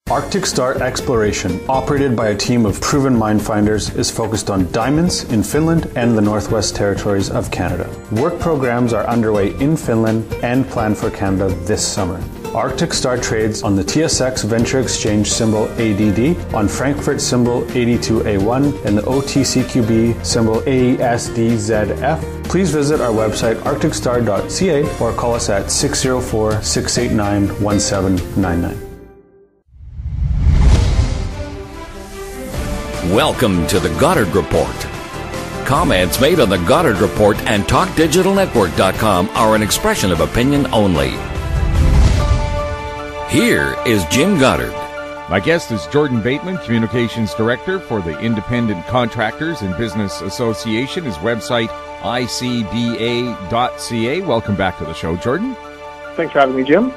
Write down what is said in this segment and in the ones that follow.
Arctic Star Exploration, operated by a team of proven mine finders, is focused on diamonds in Finland and the Northwest Territories of Canada. Work programs are underway in Finland and planned for Canada this summer. Arctic Star trades on the TSX Venture Exchange symbol ADD, on Frankfurt symbol 82A1, and the OTCQB symbol ASDZF. Please visit our website arcticstar.ca or call us at 604-689-1799. Welcome to the Goddard Report. Comments made on the Goddard Report and TalkDigitalNetwork.com are an expression of opinion only. Here is Jim Goddard. My guest is Jordan Bateman, Communications Director for the Independent Contractors and Business Association. His website, icba.ca. Welcome back to the show, Jordan. Thanks for having me, Jim.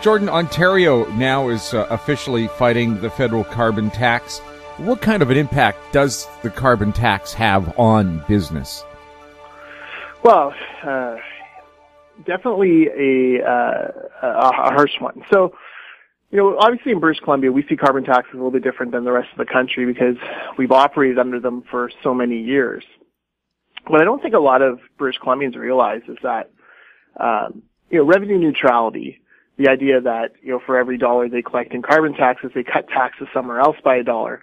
Jordan, Ontario now is officially fighting the federal carbon tax. What kind of an impact does the carbon tax have on business? Well, definitely a harsh one. So, obviously in British Columbia, we see carbon taxes a little bit different than the rest of the country because we've operated under them for so many years. What I don't think a lot of British Columbians realize is that, revenue neutrality, the idea that, for every dollar they collect in carbon taxes, they cut taxes somewhere else by $1.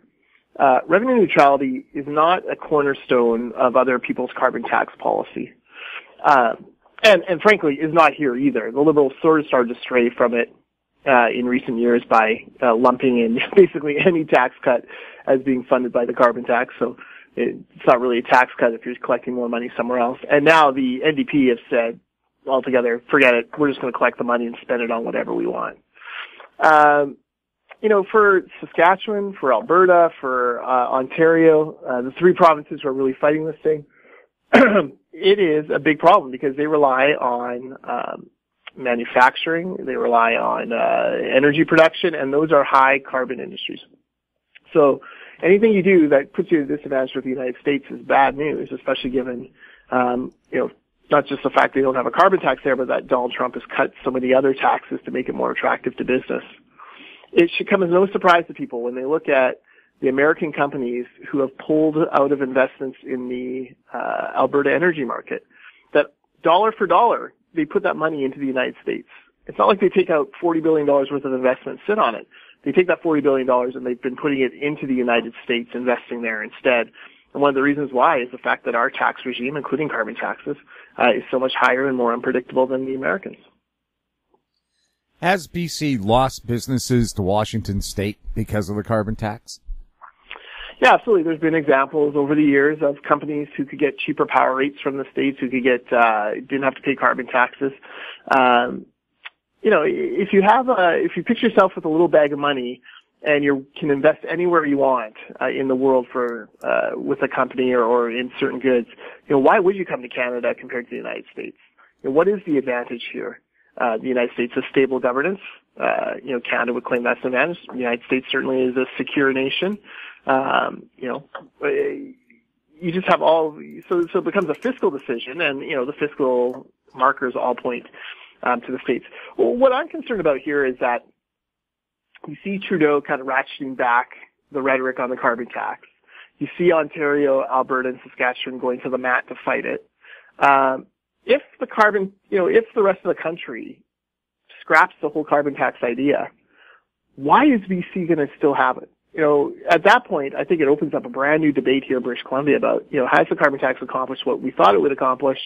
Revenue neutrality is not a cornerstone of other people's carbon tax policy. And frankly, is not here either. The Liberals sort of started to stray from it in recent years by lumping in basically any tax cut as being funded by the carbon tax. So it's not really a tax cut if you're collecting more money somewhere else. And now the NDP have said altogether, forget it, we're just going to collect the money and spend it on whatever we want. For Saskatchewan, for Alberta, for Ontario, the three provinces who are really fighting this thing, it is a big problem because they rely on manufacturing, they rely on energy production, and those are high carbon industries. So anything you do that puts you at a disadvantage with the United States is bad news, especially given, not just the fact they don't have a carbon tax there, but that Donald Trump has cut so many other taxes to make it more attractive to business. It should come as no surprise to people when they look at the American companies who have pulled out of investments in the Alberta energy market, that dollar for dollar, they put that money into the United States. It's not like they take out $40 billion worth of investment, sit on it. They take that $40 billion and they've been putting it into the United States, investing there instead. And one of the reasons why is the fact that our tax regime, including carbon taxes, is so much higher and more unpredictable than the Americans. Has BC lost businesses to Washington State because of the carbon tax? Yeah, absolutely. There's been examples over the years of companies who could get cheaper power rates from the states, who could get didn't have to pay carbon taxes. If you picture yourself with a little bag of money and you can invest anywhere you want in the world for with a company or in certain goods, why would you come to Canada compared to the United States? What is the advantage here? The United States has stable governance. Canada would claim that's an advantage. The United States certainly is a secure nation. You just have so it becomes a fiscal decision, and the fiscal markers all point to the states. Well, what I'm concerned about here is that you see Trudeau kind of ratcheting back the rhetoric on the carbon tax. You see Ontario, Alberta, and Saskatchewan going to the mat to fight it. If the rest of the country scraps the whole carbon tax idea, why is BC going to still have it? At that point, I think it opens up a brand new debate here in British Columbia about, has the carbon tax accomplished what we thought it would accomplish?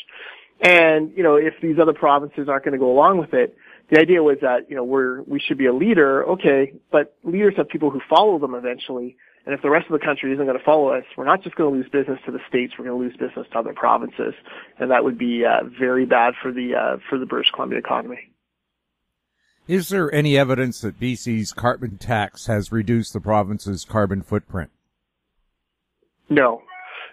And, if these other provinces aren't going to go along with it, the idea was that, we should be a leader, okay, but leaders have people who follow them eventually. And if the rest of the country isn't going to follow us, we're not just going to lose business to the states, we're going to lose business to other provinces. And that would be very bad for the British Columbia economy. Is there any evidence that BC's carbon tax has reduced the province's carbon footprint? No.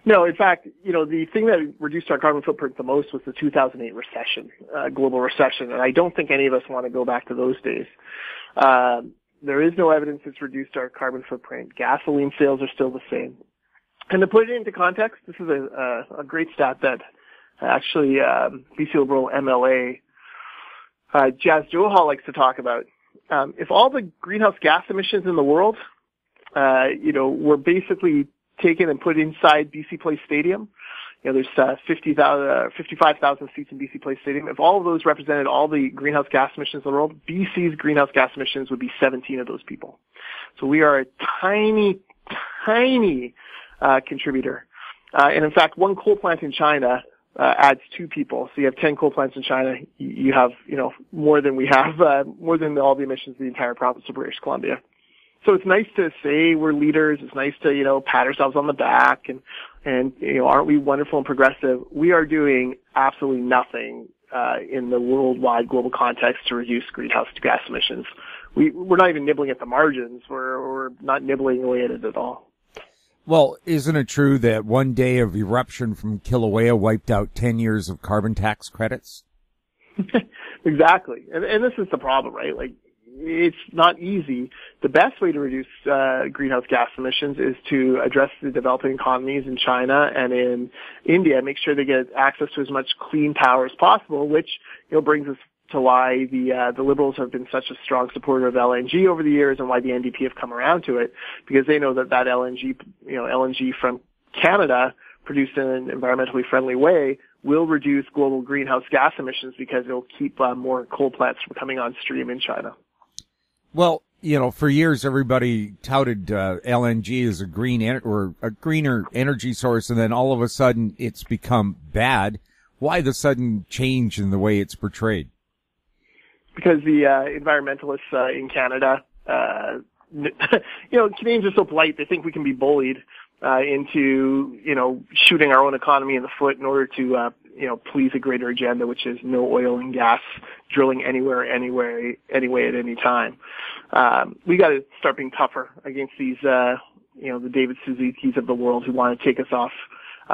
In fact, the thing that reduced our carbon footprint the most was the 2008 recession, global recession. And I don't think any of us want to go back to those days. There is no evidence it's reduced our carbon footprint. Gasoline sales are still the same. And to put it into context, this is a great stat that actually BC Liberal MLA Jas Johal likes to talk about. if all the greenhouse gas emissions in the world, were basically taken and put inside BC Place Stadium, there's 55,000 seats in BC Place Stadium. If all of those represented all the greenhouse gas emissions in the world, BC's greenhouse gas emissions would be 17 of those people. So we are a tiny contributor. And in fact, one coal plant in China adds 2 people. So you have 10 coal plants in China. You have, more than we have, more than all the emissions of the entire province of British Columbia. So it's nice to say we're leaders. It's nice to, pat ourselves on the back and aren't we wonderful and progressive? We are doing absolutely nothing, in the worldwide global context to reduce greenhouse gas emissions. We're not even nibbling at the margins. We're not nibbling away at it at all. Well, isn't it true that one day of eruption from Kilauea wiped out 10 years of carbon tax credits? Exactly. And this is the problem, right? Like, it's not easy. The best way to reduce greenhouse gas emissions is to address the developing economies in China and in India, make sure they get access to as much clean power as possible, which brings us to why the Liberals have been such a strong supporter of LNG over the years and why the NDP have come around to it, because they know that LNG from Canada produced in an environmentally friendly way will reduce global greenhouse gas emissions because it'll keep more coal plants from coming on stream in China. Well, for years everybody touted LNG as a greener energy source, and then all of a sudden it's become bad. Why the sudden change in the way it's portrayed? Because the environmentalists in Canada, Canadians are so polite, they think we can be bullied into, shooting our own economy in the foot in order to, please a greater agenda, which is no oil and gas drilling anywhere, anyway, at any time. We got to start being tougher against these, the David Suzuki's of the world who want to take us off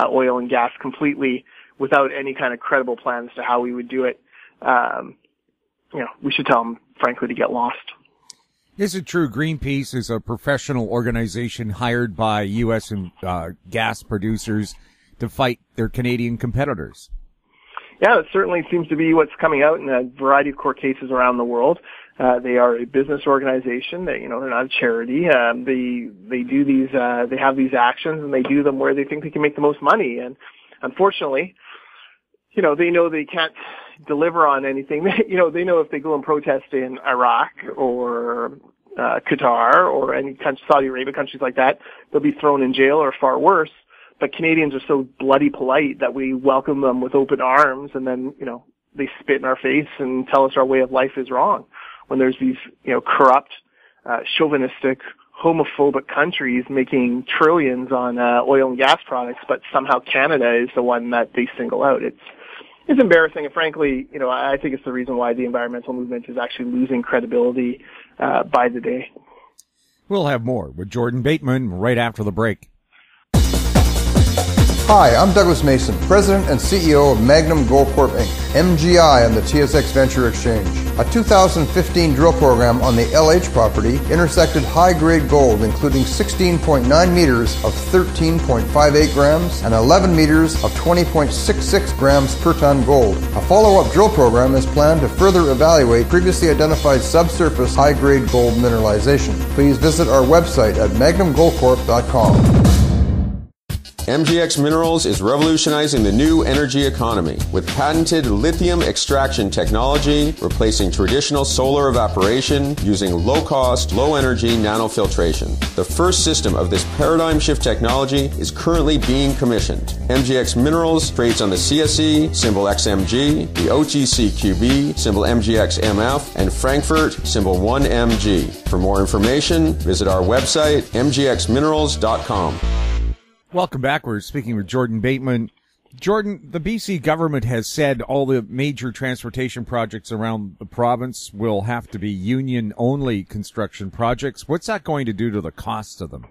oil and gas completely without any kind of credible plans to how we would do it. We should tell them, frankly, to get lost. Is it true Greenpeace is a professional organization hired by U.S. and gas producers to fight their Canadian competitors? Yeah, it certainly seems to be what's coming out in a variety of court cases around the world. They are a business organization. They're not a charity. They do these, they have these actions and they do them where they think they can make the most money. And unfortunately, they know they can't deliver on anything. They know if they go and protest in Iraq or Qatar or any country, Saudi Arabia, countries like that, they'll be thrown in jail or far worse. But Canadians are so bloody polite that we welcome them with open arms, and then, they spit in our face and tell us our way of life is wrong. When there's these, corrupt, chauvinistic, homophobic countries making trillions on oil and gas products, but somehow Canada is the one that they single out. It's embarrassing, and frankly, I think it's the reason why the environmental movement is actually losing credibility by the day. We'll have more with Jordan Bateman right after the break. Hi, I'm Douglas Mason, President and CEO of Magnum Gold Corp. Inc., MGI on the TSX Venture Exchange. A 2015 drill program on the LH property intersected high-grade gold, including 16.9 meters of 13.58 grams and 11 meters of 20.66 grams per ton gold. A follow-up drill program is planned to further evaluate previously identified subsurface high-grade gold mineralization. Please visit our website at magnumgoldcorp.com. MGX Minerals is revolutionizing the new energy economy with patented lithium extraction technology, replacing traditional solar evaporation using low-cost, low-energy nanofiltration. The first system of this paradigm shift technology is currently being commissioned. MGX Minerals trades on the CSE, symbol XMG, the OTCQB, symbol MGXMF, and Frankfurt, symbol 1MG. For more information, visit our website, mgxminerals.com. Welcome back. We're speaking with Jordan Bateman. Jordan, the BC government has said all the major transportation projects around the province will have to be union-only construction projects. What's that going to do to the cost of them?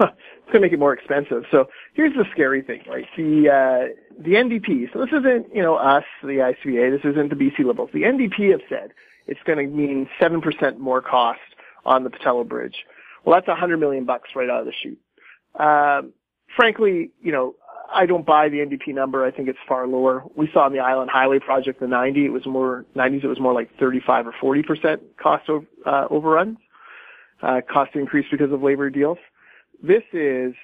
It's going to make it more expensive. So here's the scary thing, right? The NDP, so this isn't, us, the ICBA, this isn't the BC Liberals. The NDP have said it's going to mean 7% more cost on the Patello Bridge. Well, that's $100 million right out of the chute. Frankly, I don't buy the NDP number. I think it's far lower. We saw on the Island Highway project in the 90s, it was more like 35 or 40% cost overruns, cost increase because of labor deals. This is,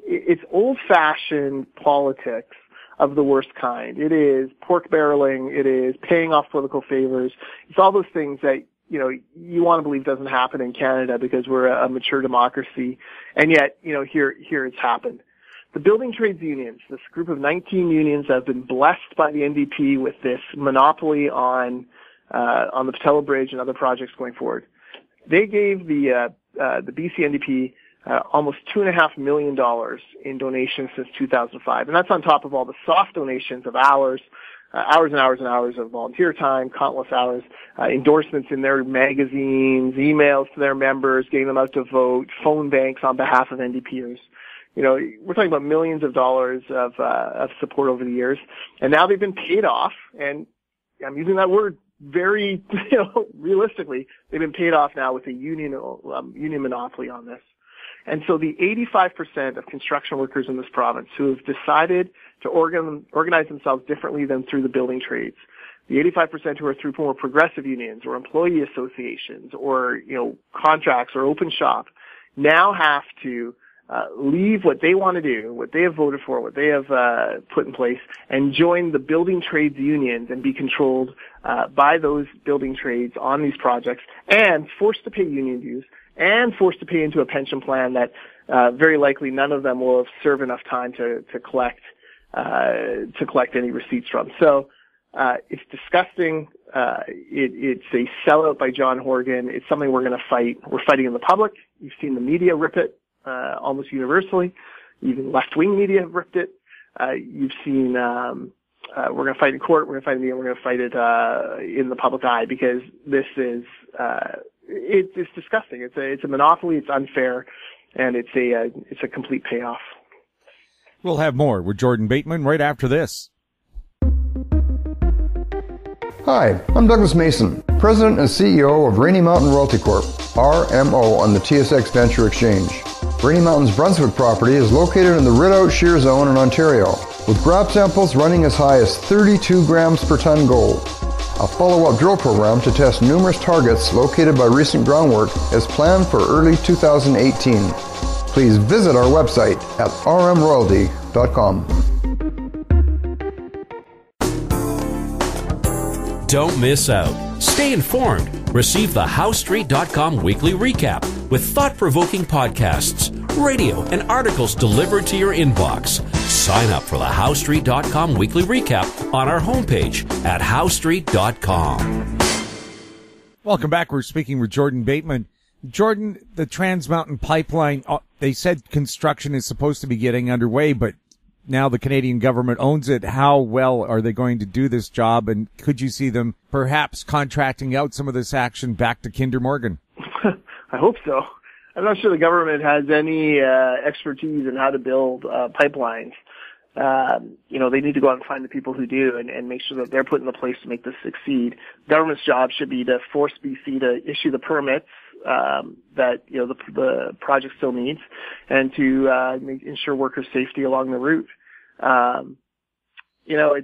it's old-fashioned politics of the worst kind. It is pork barreling. It is paying off political favors. It's all those things that, you know, you want to believe doesn't happen in Canada because we're a mature democracy. And yet, you know, here it's happened. The building trades unions, this group of 19 unions have been blessed by the NDP with this monopoly on the Patello Bridge and other projects going forward. They gave the BC NDP almost $2.5 million in donations since 2005. And that's on top of all the soft donations of hours and hours and hours of volunteer time, countless hours, endorsements in their magazines, emails to their members, getting them out to vote, phone banks on behalf of NDPers. You know, we're talking about millions of dollars of support over the years. And now they've been paid off, and I'm using that word very, you know, realistically, they've been paid off now with a union monopoly on this. And so the 85% of construction workers in this province who have decided to organize themselves differently than through the building trades, the 85% who are through more progressive unions or employee associations or, you know, contracts or open shop, now have to leave what they want to do, what they have voted for, what they have put in place, and join the building trades unions and be controlled by those building trades on these projects, and forced to pay union dues, and forced to pay into a pension plan that very likely none of them will have served enough time to collect any receipts from. So it's disgusting. It's a sellout by John Horgan. It's something we're going to fight. We're fighting in the public. You've seen the media rip it almost universally. Even left-wing media have ripped it. You've seen we're going to fight in court. We're going to fight in media. We're going to fight it in the public eye, because this is it's disgusting. It's a monopoly. It's unfair, and it's a complete payoff. We'll have more with Jordan Bateman right after this. Hi, I'm Douglas Mason, President and CEO of Rainy Mountain Royalty Corp., RMO, on the TSX Venture Exchange. Rainy Mountain's Brunswick property is located in the Rideout Shear Zone in Ontario, with grab samples running as high as 32 grams per ton gold. A follow-up drill program to test numerous targets located by recent groundwork is planned for early 2018. Please visit our website at rmroyalty.com. Don't miss out. Stay informed. Receive the HowStreet.com weekly recap with thought-provoking podcasts, radio, and articles delivered to your inbox. Sign up for the HowStreet.com weekly recap on our homepage at HowStreet.com. Welcome back. We're speaking with Jordan Bateman. Jordan, the Trans Mountain Pipeline, they said construction is supposed to be getting underway, but now the Canadian government owns it. How well are they going to do this job? And could you see them perhaps contracting out some of this action back to Kinder Morgan? I hope so. I'm not sure the government has any expertise in how to build pipelines. You know, they need to go out and find the people who do and make sure that they're put in the place to make this succeed. Government's job should be to force BC to issue the permits that, you know, the project still needs, and to ensure worker safety along the route. You know,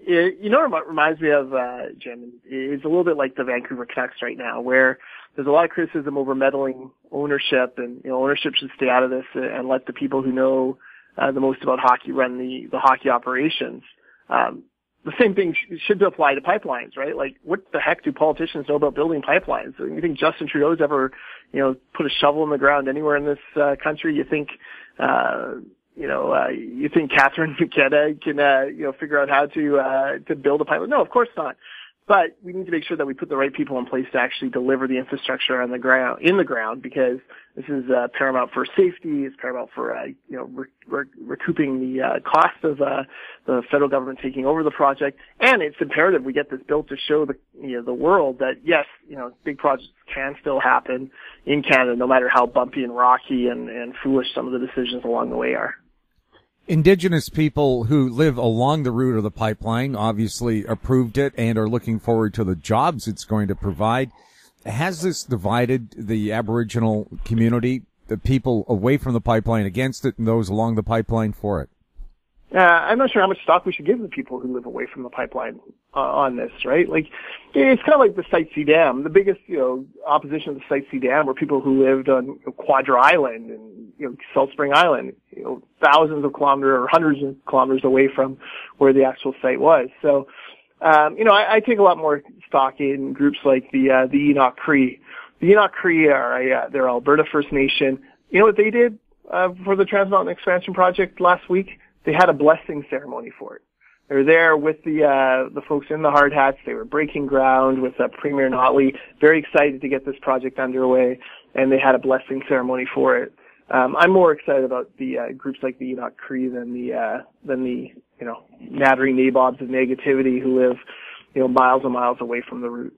you know what it reminds me of, Jim? It's a little bit like the Vancouver Canucks right now, where there's a lot of criticism over meddling ownership, and, you know, ownership should stay out of this and let the people who know the most about hockey run the hockey operations. The same thing should apply to pipelines, right? Like, what the heck do politicians know about building pipelines? You think Justin Trudeau's ever, you know, put a shovel in the ground anywhere in this country? You think, you think Catherine McKenna can, you know, figure out how to build a pipeline? No, of course not. But we need to make sure that we put the right people in place to actually deliver the infrastructure in the ground, because this is paramount for safety. It's paramount for you know, recouping the cost of the federal government taking over the project, and it's imperative we get this built to show the world that, yes, you know, big projects can still happen in Canada, no matter how bumpy and rocky and foolish some of the decisions along the way are. Indigenous people who live along the route of the pipeline obviously approved it and are looking forward to the jobs it's going to provide. Has this divided the Aboriginal community? the people away from the pipeline against it and those along the pipeline for it? I'm not sure how much stock we should give the people who live away from the pipeline on this, right? Like, it's kind of like the Site C Dam. The biggest, opposition to the Site C Dam were people who lived on Quadra Island and, Salt Spring Island, thousands of kilometers or hundreds of kilometers away from where the actual site was. So, I take a lot more stock in groups like the Enoch Cree. The Enoch Cree they're Alberta First Nation. You know what they did, for the Trans Mountain Expansion Project last week? They had a blessing ceremony for it. They were there with the folks in the hard hats. They were breaking ground with Premier Notley, very excited to get this project underway, and they had a blessing ceremony for it. I'm more excited about the groups like the Enoch Cree than the nattering nabobs of negativity who live miles and miles away from the route.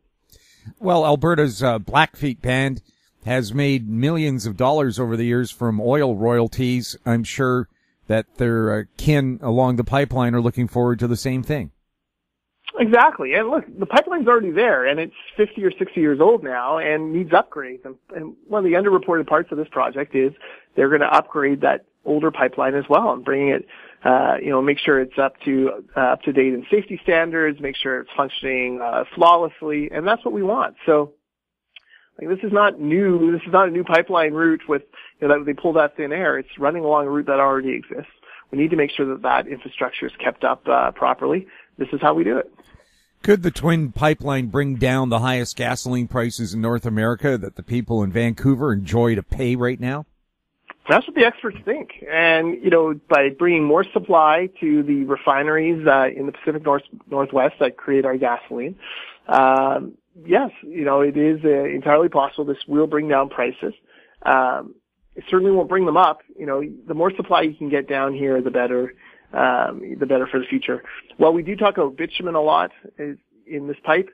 Well, Alberta's Blackfeet Band has made millions of dollars over the years from oil royalties. I'm sure that their kin along the pipeline are looking forward to the same thing. Exactly. And look, the pipeline's already there, and it's 50 or 60 years old now and needs upgrades. And one of the underreported parts of this project is they're going to upgrade that older pipeline as well and bring it, make sure it's up to date in safety standards, make sure it's functioning flawlessly, and that's what we want. So, this is not new. This is not a new pipeline route with, that they pulled out thin air. It's running along a route that already exists. We need to make sure that infrastructure is kept up properly. This is how we do it. Could the twin pipeline bring down the highest gasoline prices in North America that the people in Vancouver enjoy to pay right now? That's what the experts think. And, by bringing more supply to the refineries in the Pacific Northwest that create our gasoline, yes, it is entirely possible this will bring down prices. It certainly won't bring them up. The more supply you can get down here, the better for the future. While we do talk about bitumen a lot in this pipe,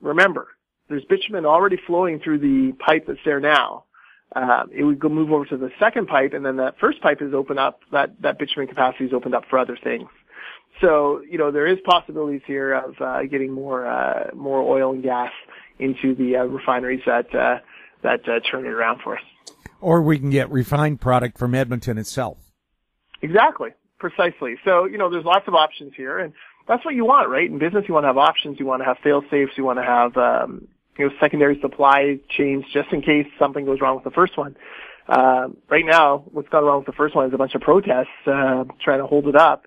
remember, there's bitumen already flowing through the pipe that's there now. It would go move over to the second pipe, and then that first pipe is opened up, that bitumen capacity is opened up for other things. So, there is possibilities here of getting more oil and gas into the refineries that turn it around for us. Or we can get refined product from Edmonton itself. Exactly. Precisely. So, there's lots of options here, and that's what you want, right? In business, you want to have options. You want to have fail-safes. You want to have, secondary supply chains just in case something goes wrong with the first one. Right now, what's gone wrong with the first one is a bunch of protests trying to hold it up.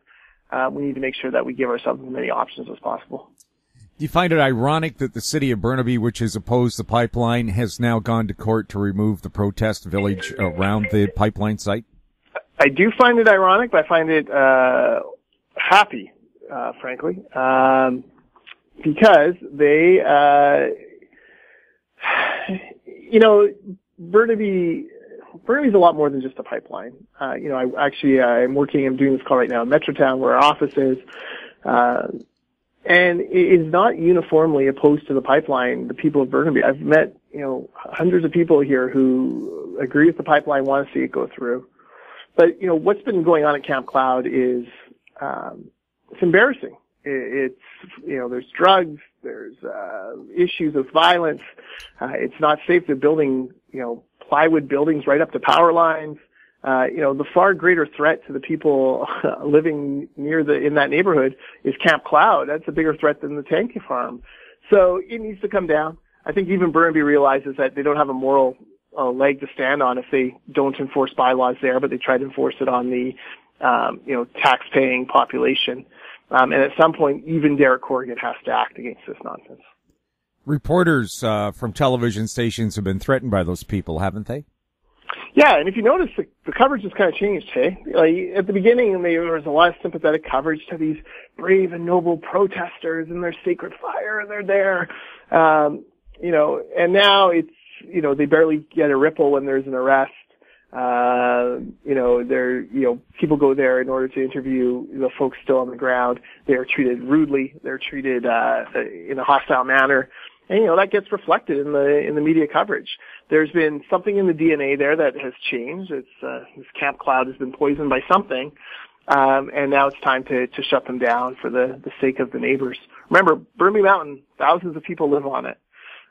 We need to make sure that we give ourselves as many options as possible. Do you find it ironic that the city of Burnaby, which has opposed the pipeline, has now gone to court to remove the protest village around the pipeline site? I do find it ironic, but I find it happy, frankly, because they, Burnaby's a lot more than just a pipeline. I'm doing this call right now in Metrotown where our office is, and it is not uniformly opposed to the pipeline, the people of Burnaby. I've met, hundreds of people here who agree with the pipeline, want to see it go through. But, what's been going on at Camp Cloud is, it's embarrassing. It's, there's drugs, there's, issues of violence. It's not safe. They're building, plywood buildings right up to power lines. The far greater threat to the people living in that neighborhood is Camp Cloud. That's a bigger threat than the tank farm. So it needs to come down. I think even Burnaby realizes that they don't have a moral leg to stand on if they don't enforce bylaws there, but they try to enforce it on the, tax-paying population. And at some point, even Derek Corrigan has to act against this nonsense. Reporters from television stations have been threatened by those people, haven't they? Yeah, and if you notice, the coverage has kind of changed, hey? Like, at the beginning, there was a lot of sympathetic coverage to these brave and noble protesters and their sacred fire, and they're there. And now it's, they barely get a ripple when there's an arrest. People go there in order to interview the folks still on the ground. They are treated rudely. They're treated in a hostile manner. And, that gets reflected in the media coverage. There's been something in the DNA there that has changed. It's, this Camp Cloud has been poisoned by something. And now it's time to shut them down for the sake of the neighbors. Remember, Burnaby Mountain, thousands of people live on it.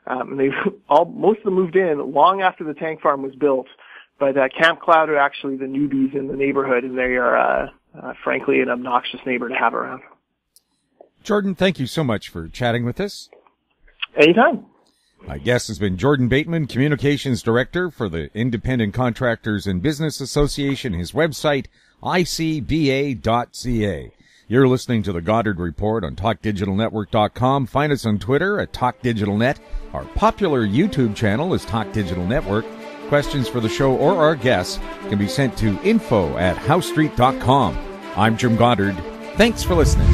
And most of them moved in long after the tank farm was built. But Camp Cloud are actually the newbies in the neighborhood, and they are, frankly, an obnoxious neighbor to have around. Jordan, thank you so much for chatting with us. Anytime. My guest has been Jordan Bateman, Communications Director for the Independent Contractors and Business Association. His website, icba.ca. You're listening to the Goddard Report on TalkDigitalNetwork.com. Find us on Twitter at TalkDigitalNet. Our popular YouTube channel is Talk Digital Network. Questions for the show or our guests can be sent to info@HowStreet.com. I'm Jim Goddard. Thanks for listening.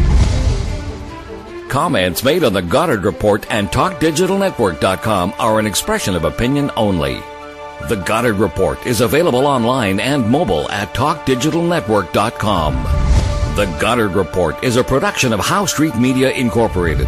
Comments made on the Goddard Report and TalkDigitalNetwork.com are an expression of opinion only. The Goddard Report is available online and mobile at TalkDigitalNetwork.com. The Goddard Report is a production of How Street Media Incorporated.